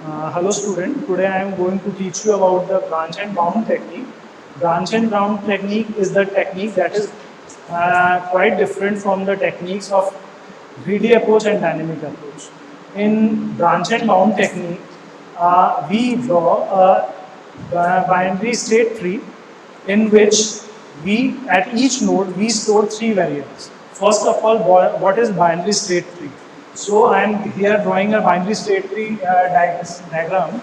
Hello student, today I am going to teach you about the branch and bound technique. Branch and bound technique is the technique that is quite different from the techniques of greedy approach and dynamic approach. In branch and bound technique, we draw a binary state tree in which we at each node we store three variables. First of all, what is binary state tree? So I am here drawing a binary state tree diagram.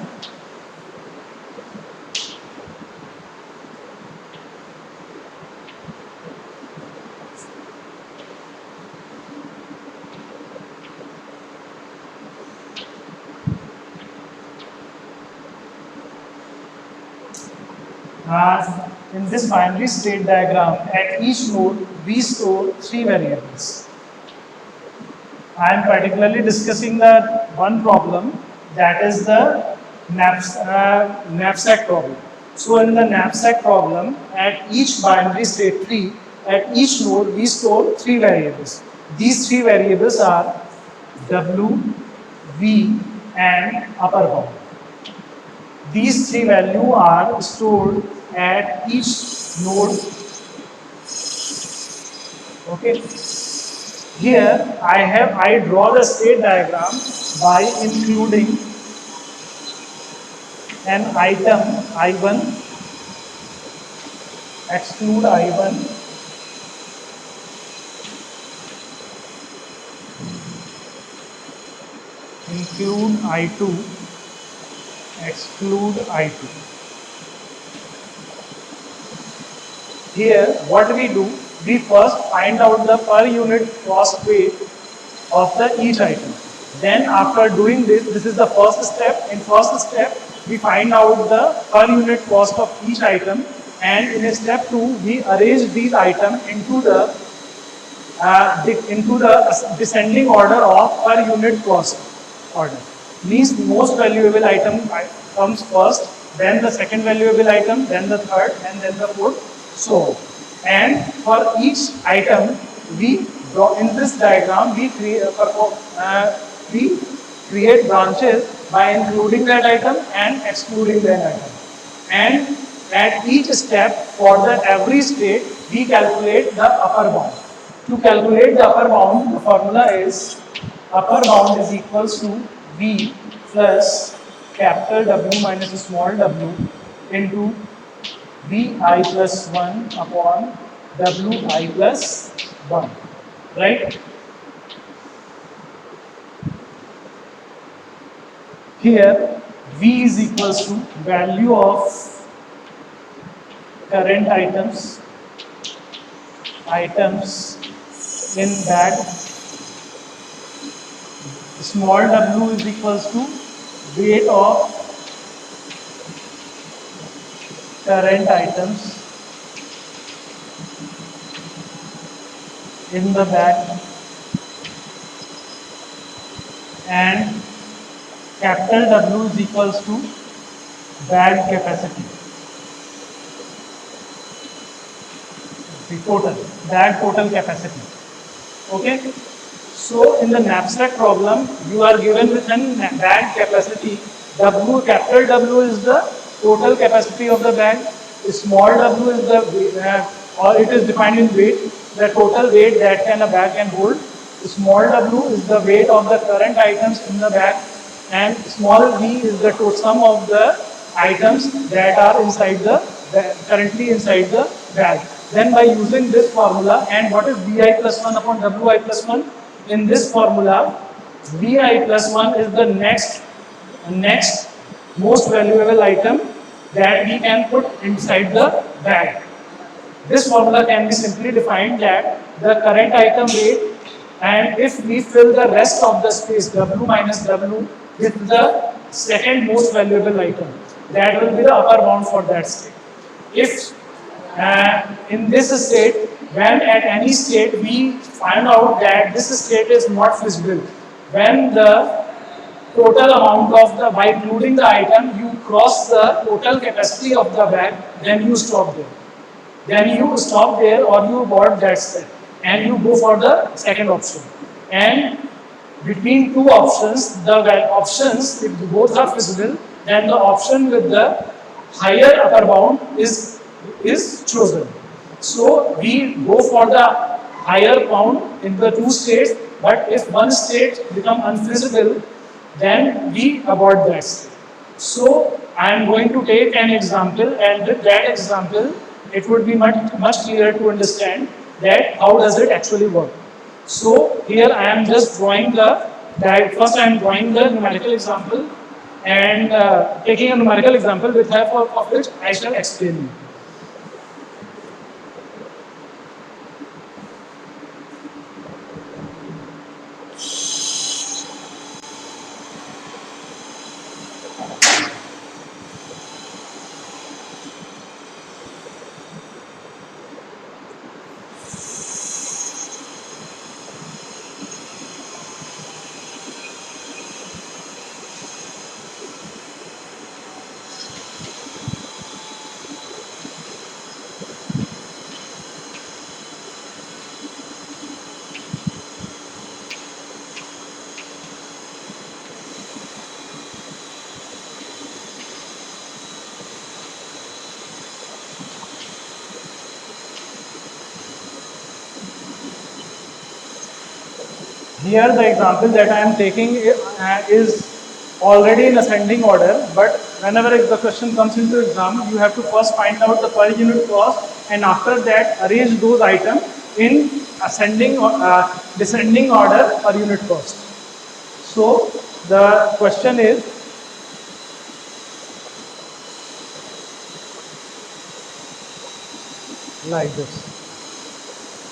In this binary state diagram, at each node we store three variables. I am particularly discussing the one problem, that is the knapsack problem. So in the knapsack problem, at each binary state tree, at each node we store three variables. These three variables are W, V and upper bound. These three values are stored at each node. Okay. Here I draw the state diagram by including an item I1, exclude I1, include I2, exclude I2. Here what we do, we first find out the per unit cost weight of the each item. Then after doing this is the first step. In first step, we find out the per unit cost of each item, and in step 2, we arrange these items into the descending order of per unit cost order. Means most valuable item comes first, then the second valuable item, then the third, and then the fourth. So, and for each item, we draw in this diagram, we create branches by including that item and excluding that item. And at each step, for the every state, we calculate the upper bound. To calculate the upper bound, the formula is upper bound is equals to V plus capital W minus small w into Vi plus 1 upon Wi plus 1, right? Here V is equals to value of current items in bag. Small w is equals to weight of current items in the bag, and capital W is equals to bag capacity, the total bag total capacity. Okay, so in the knapsack problem, you are given with an bag capacity W. Capital W is the total capacity of the bag. Small w is the or it is defined in weight, the total weight that a bag can hold. Small w is the weight of the current items in the bag, and small v is the sum of the items that are currently inside the bag. Then by using this formula, and what is Vi plus 1 upon Wi plus 1? In this formula, Vi plus 1 is the next most valuable item that we can put inside the bag. This formula can be simply defined that the current item weight, and if we fill the rest of the space W minus W with the second most valuable item, that will be the upper bound for that state. If in this state, when at any state we find out that this state is not feasible, when the total amount of the, by including the item, you cross the total capacity of the bag, then you stop there. Then you stop there or you abort that step and you go for the second option. And between two options, the options, if both are feasible, then the option with the higher upper bound is chosen. So we go for the higher bound in the two states, but if one state become unfeasible, then we abort that state. So I am going to take an example, and with that example, it would be much clearer to understand that how does it actually work. So here I am just drawing first I am drawing the numerical example and taking a numerical example with help of which I shall explain you. Here the example that I am taking is already in ascending order, but whenever the question comes into exam, you have to first find out the per unit cost and after that arrange those items in ascending or descending order per unit cost. So the question is like this: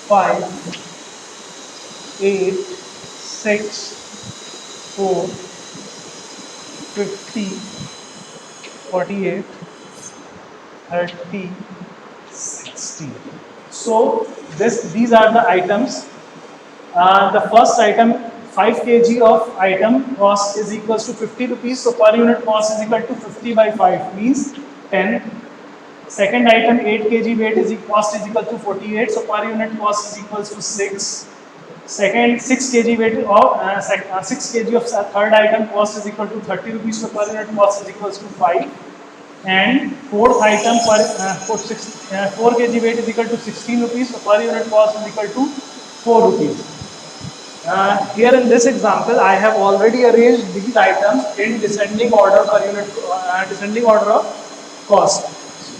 5, 8, 6, 4, 50, 48, 30, 60. So these are the items. The first item, 5 kg of item cost is equals to 50 rupees. So per unit cost is equal to 50 by 5 means 10. Second item, 8 kg weight cost is equal to 48. So per unit cost is equals to 6. Second, 6 kg weight of 6 kg of third item cost is equal to 30 rupees. So per unit cost is equals to 5. And fourth item for 4 kg weight is equal to 16 rupees. So per unit cost is equal to 4 rupees. Here in this example, I have already arranged these items in descending order per unit, descending order of cost.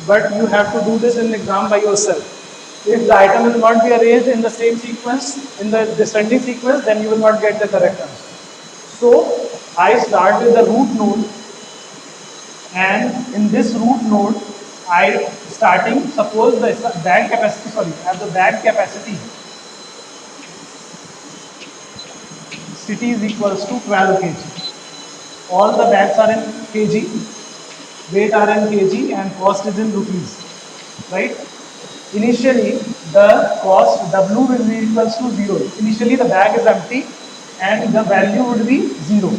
But you have to do this in exam by yourself. If the item will not be arranged in the same sequence, in the descending sequence, then you will not get the correct answer. So I start with the root node, and in this root node, I suppose the bag capacity, at the bag capacity city is equals to 12 kg. All the bags are in kg, weight are in kg, and cost is in rupees, right? Initially, the cost W will be equals to 0. Initially, the bag is empty and the value would be 0.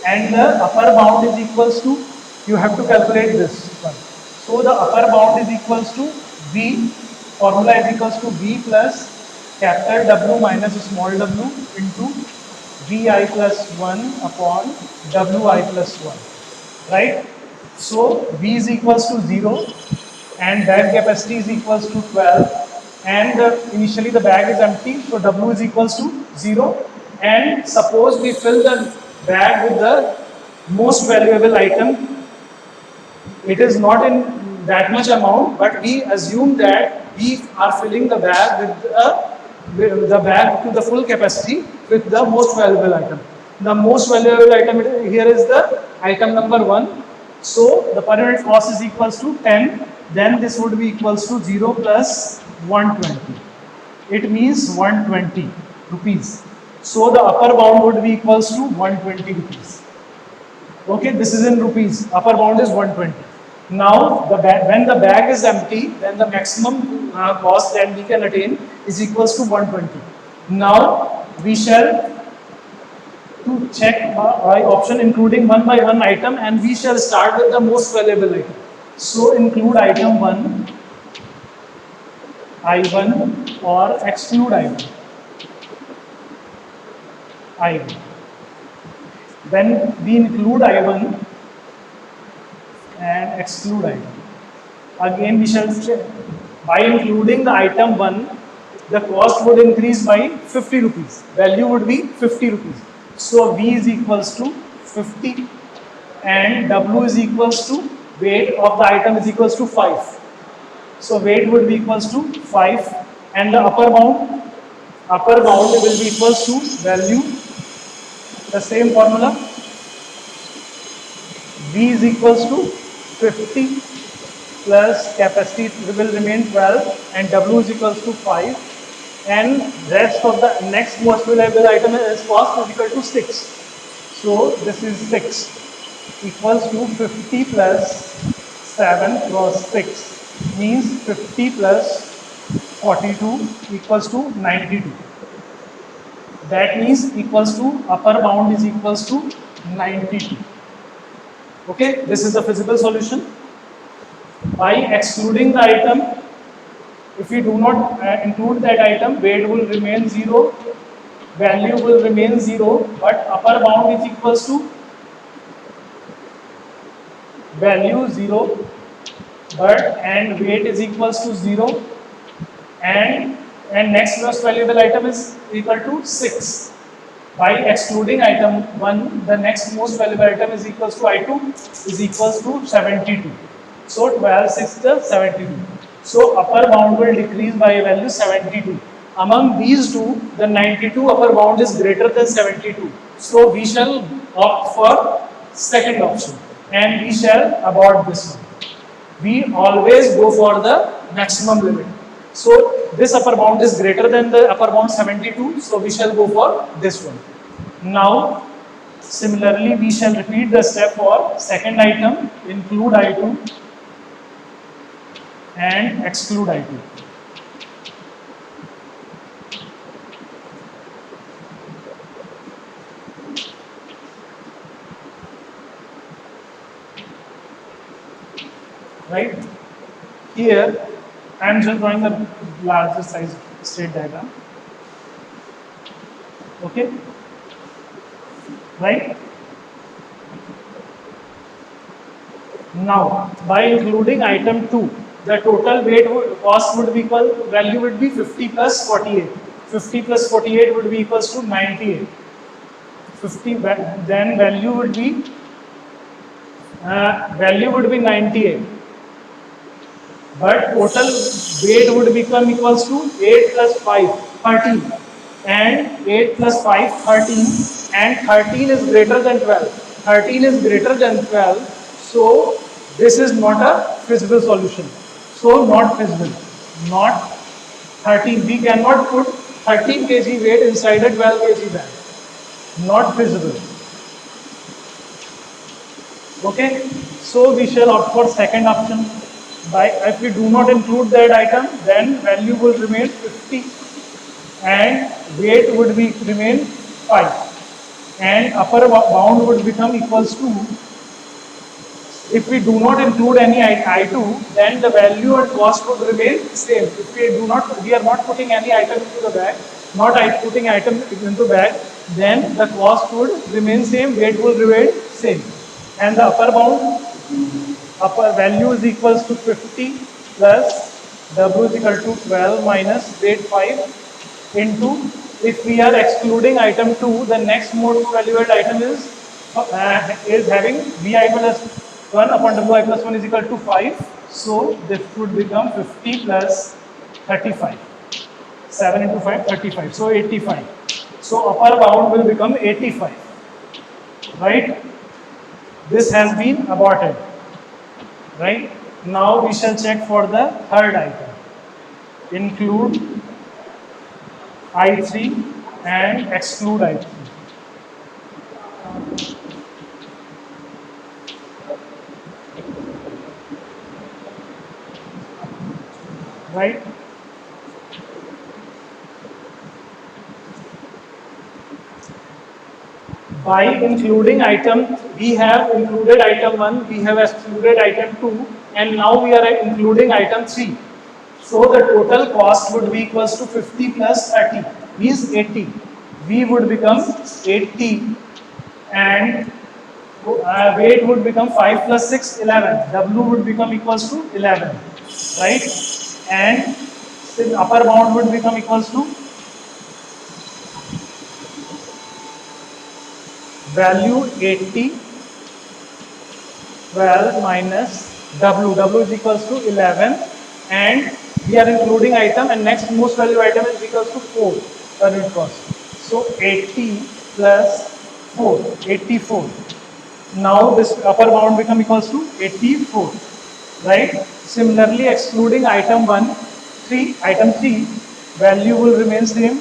And the upper bound is equals to, you have to calculate this one. So the upper bound is equals to V, formula is equals to V plus capital W minus small w into Vi plus 1 upon Wi plus 1, right? So V is equals to 0 and bag capacity is equals to 12 and initially the bag is empty, so W is equals to 0, and suppose we fill the bag with the most valuable item. It is not in that much amount, but we assume that we are filling the bag with the bag to the full capacity with the most valuable item. The most valuable item here is the item number 1. So the per unit cost is equals to 10. Then this would be equals to 0 plus 120. It means 120 rupees. So the upper bound would be equals to 120 rupees. Okay, this is in rupees. Upper bound is 120. Now, when the bag is empty, then the maximum cost that we can attain is equals to 120. Now, we shall to check by option including one by one item, and we shall start with the most valuable item. So, include item 1, I1, or exclude I1. I1. When we include I1 and exclude item, again we shall check. By including the item 1, the cost would increase by 50 rupees. Value would be 50 rupees. So V is equals to 50 and W is equals to weight of the item is equals to 5. So weight would be equals to 5 and the upper bound will be equals to value, the same formula, V is equals to 50 plus capacity will remain 12 and W is equals to 5 and rest of the next most valuable item is cost is equal to 6. So this is 6 equals to 50 plus 7 cross 6 means 50 plus 42 equals to 92. That means equals to upper bound is equals to 92. Okay, this is the feasible solution. By excluding the item, if we do not include that item, weight will remain 0, value will remain 0, but upper bound is equals to value 0, but and weight is equals to 0, and next most valuable item is equal to 6. By excluding item 1, the next most valuable item is equals to I2 is equals to 72. So 12, 6 is 72. So upper bound will decrease by a value 72. Among these two, the 92 upper bound is greater than 72. So we shall opt for second option and we shall abort this one. We always go for the maximum limit. So this upper bound is greater than the upper bound 72. So we shall go for this one. Now, similarly, we shall repeat the step for second item, include I2 and exclude I2. Right? Here, I am just drawing the larger size state diagram. Okay? Right? Now, by including item 2, the total weight cost would be equal, value would be 50 plus 48. 50 plus 48 would be equals to 98. 50, then value would be 98. But total weight would become equals to 8 plus 5, 13. And 8 plus 5, 13. And 13 is greater than 12. 13 is greater than 12. So this is not a feasible solution. So not feasible. Not 13. We cannot put 13 kg weight inside a 12 kg bag. Not feasible. Okay. So we shall opt for second option. By if we do not include that item, then value will remain 50 and weight would be remain 5 and upper bound would become equals to, if we do not include any I2, then the value and cost would remain same. If we are not putting any item into the bag, putting item into bag, then the cost would remain same, weight will remain same, and the upper value is equals to 50 plus W is equal to 12 minus weight 5 into, if we are excluding item 2, the next most valuable item is having Vi plus 1 upon Wi plus 1 is equal to 5. So this would become 50 plus 35. 7 into 5, 35. So 85. So upper bound will become 85. Right? This has been aborted. Right? Now we shall check for the third item. Include I3 and exclude I3. Right? By including item, we have included item 1, we have excluded item 2, and now we are including item 3. So the total cost would be equals to 50 plus 30, means 80. V would become 80 and weight would become 5 plus 6, 11. W would become equals to 11, right? And the upper bound would become equals to value 80, 12 minus W. W is equals to 11, and we are including item, and next most value item is equals to 4 per unit cost. So 80 plus 4, 84. Now this upper bound become equals to 84, right? Similarly, excluding item 1, 3, item 3, value will remain same,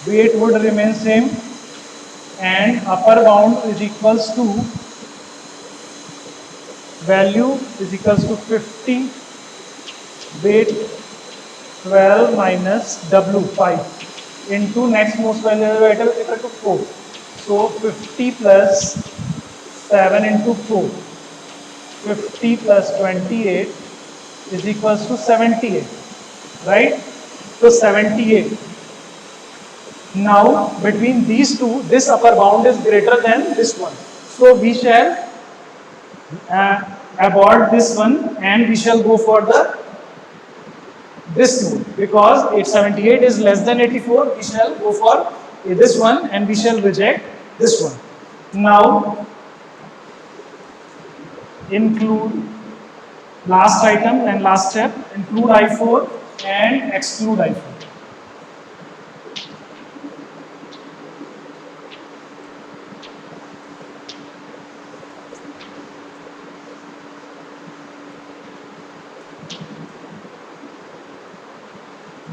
weight would remain same, and upper bound is equals to value is equals to 50, weight 12 minus W 5 into next most valuable item is equal to 4. So 50 plus 7 into 4, 50 plus 28 is equals to 78, right? So 78. Now between these two, this upper bound is greater than this one. So we shall abort this one and we shall go for the this two, because 878 is less than 84. We shall go for this one and we shall reject this one. Now include last item and last step, include I4 and exclude I4.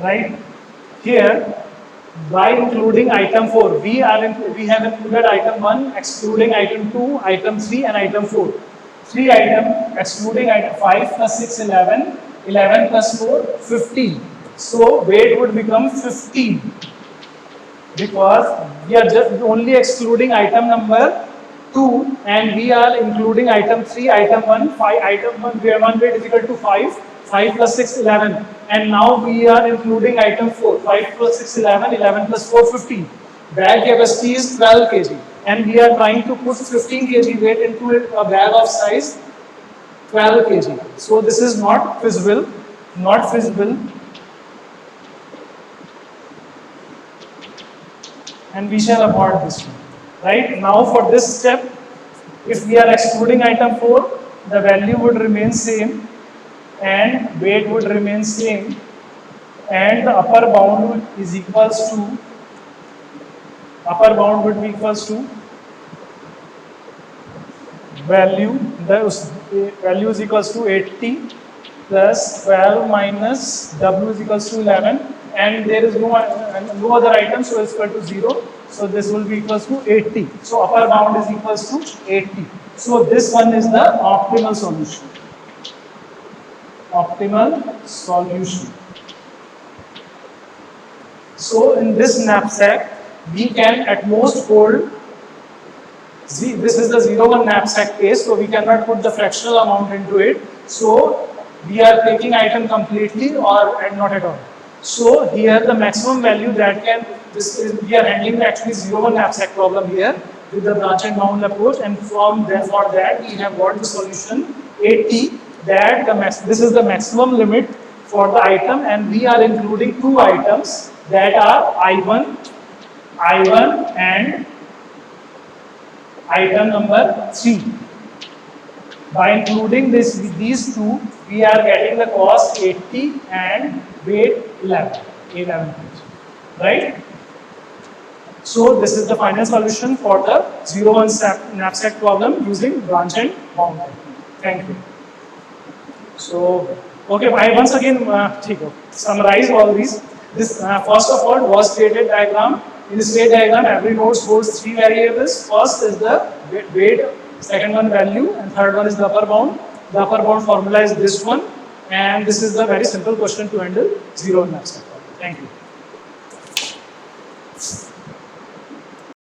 Right here, by including item 4, we have included item 1, excluding item 2, item 3 and item 4. 3 item excluding item 5 plus 6, 11, 11 plus 4, 15. So weight would become 15, because we are just only excluding item number 2 and we are including item 3, item 1, 5, item 1, where 1 weight is equal to 5, 5 plus 6, 11. And now we are including item 4, 5 plus 6, 11, 11 plus 4, 15. Bag capacity is 12 kg and we are trying to put 15 kg weight into a bag of size 12 kg. So this is not feasible, not feasible. And we shall abort this one. Right? Now for this step, if we are excluding item 4, the value would remain same and weight would remain same, and the upper bound is equals to, upper bound would be equals to value, the value is equals to 80 plus 12 minus W is equals to 11, and there is no other item, so it's equal to 0. So this will be equals to 80. So upper bound is equals to 80. So this one is the optimal solution. Optimal solution. So in this knapsack, we can at most hold, see, this is the 0-1 knapsack case, so we cannot put the fractional amount into it. So we are taking item completely or not at all. So here the maximum value that can, we are handling actually 0-1 knapsack problem here with the branch and bound approach, and from there for that we have got the solution 80, that this is the maximum limit for the item, and we are including two items that are I1 and item number 3. By including these two, we are getting the cost 80 and weight 11, right? So this is the final solution for the 0-1 knapsack problem using branch and bound. Thank you. So, okay, I once again summarize all these. This first of all was stated diagram. In the state diagram, every node holds 3 variables. First is the weight, second one value, and third one is the upper bound. The upper bound formula is this one, and this is the very simple question to handle 0-1 knapsack problem. Thank you.